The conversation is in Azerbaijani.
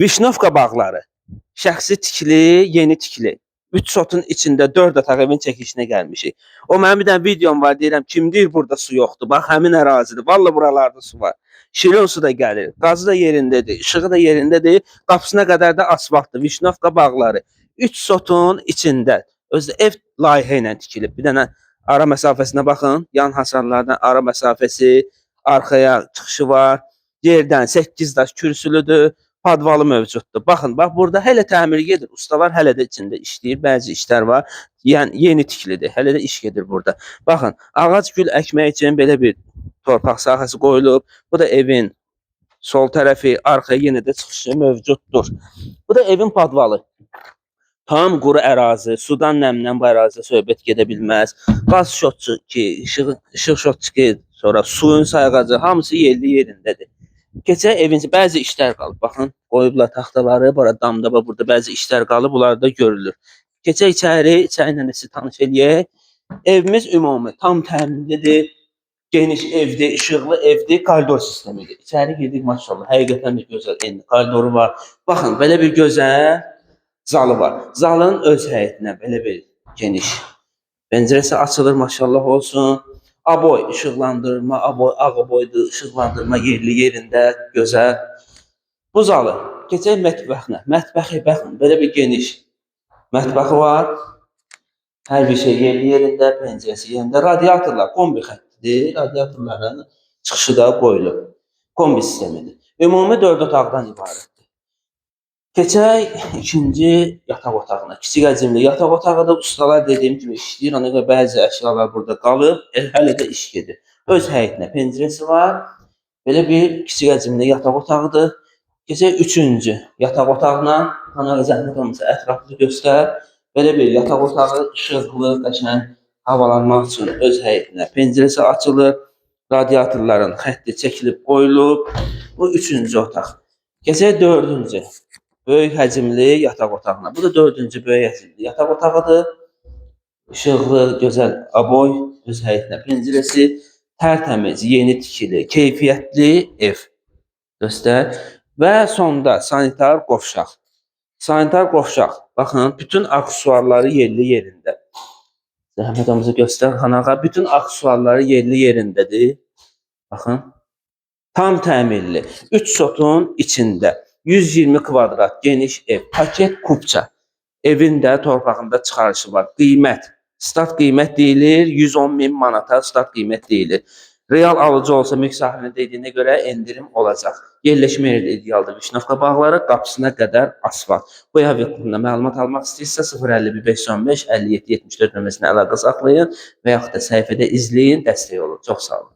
Vişnovka bağları. Şəxsi tikili, yeni tikili. 3 sotun içində 4 otaq evin çəkilişinə gəlmişik. O mənim bir dənə videom var, deyirəm kim deyir burada su yoxdur. Bax həmin ərazidir. Valla buralarda su var. Şirin su da gəlir. Qazı da yerindədir, işığı da yerindədir. Qapısına qədər də asfaltdır. Vişnovka bağları. 3 sotun içində. Özdə ev layihə ilə tikilib. Bir dənə ara məsafəsinə baxın. Yan hasarlardan ara məsafəsi, arxaya çıxışı var. Yerdən 8 daş kürsülüdür. Padvalı mövcuddur. Baxın, bax burada hələ təmir gedir. Ustalar hələ də içində işləyir. Bəzi işlər var. Yəni yeni tikilidir. Hələ də iş gedir burada. Baxın, ağac gül əkmək üçün belə bir torpaq sahəsi qoyulub. Bu da evin sol tərəfi, arxaya yenə də çıxışı mövcuddur. Bu da evin padvalı. Tam quru ərazi, sudan nəmdən bu ərazidə söhbət gedə bilməz. Qaz şotçu ki, işıq şotçu ki, sonra suyun sayğacı, hamısı yerli yerindədir. Keçək evin bəzi işlər qalıb. Baxın, qoyublar taxtaları, damda burada bəzi işlər qalıb, bunlar da görülür. Keçək içəri, içəri ilə də sizi tanış eləyək. Evimiz ümumi tam təminlidir. Geniş evdir, işıqlı evdir, koridor sistemidir. İçəri girdik maşallah. Həqiqətən də gözəl koridoru var. Baxın, belə bir gözəl zalı var. Zalın öz həyətinə belə bir geniş pəncərəsi açılır, maşallah olsun. Aboy işıqlandırma, ağ boydu işıqlandırma yerli yerində, gözəl. Bu zalı. Keçək mətbəxinə. Mətbəxi baxın, belə bir geniş mətbəxi var. Hər bir şey yerli yerində, pəncərəsi yerində. Radiatorlar, kombi xəttidir. Radiatorların çıxışı da qoyulub. Kombi sistemidir. Ümumi 4 otaqdan ibarətdir. Keçək ikinci yataq otağına. Kiçik həcmli yataq otağı da ustalar dediyim kimi işləyir. Ona görə bəzi əşyalar burada qalıb. Hələ də iş gedir. Öz həyətinə pəncərəsi var. Belə bir kiçik həcmli yataq otağıdır. Keçək üçüncü yataq otağına. Kanal zəhmət olmasa ətraflı göstər. Belə bir yataq otağı işıqlı, qəşəng havalanmaq üçün öz həyətinə pəncərəsi açılır. Radiatorların xətti çəkilib qoyulub. Bu üçüncü otaq. Keçək dördüncü. Böyük həcmli yataq otağına. Bu da 4-cü böyük həcmli yataq otağıdır. İşıqlı, gözəl aboy, öz həyətinə pəncərəsi, tərtəmiz, yeni tikili, keyfiyyətli ev. Göstər. Və sonda sanitar qovşaq. Sanitar qovşaq. Baxın, bütün aksesuarları yerli yerində. Zəhmətimizi göstər xanağa. Bütün aksesuarları yerli yerindədir. Baxın. Tam təmirli. 3 sotun içində. 120 kvadrat geniş ev. Paket kupça. Evin də torpağında çıxarışı var. Qiymət. Start qiymət deyilir. 110.000 manata start qiymət deyilir. Real alıcı olsa mülk sahibinin dediyinə görə endirim olacaq. Yerləşmə yeri idealdır. Vişnovka bağları qapısına qədər asfalt. Bu ev haqqında məlumat almaq istəyirsə 051 515 57 74 nömrəsinə əlaqə saxlayın və yaxud da səhifədə izləyin, dəstək olun. Çox sağ olun.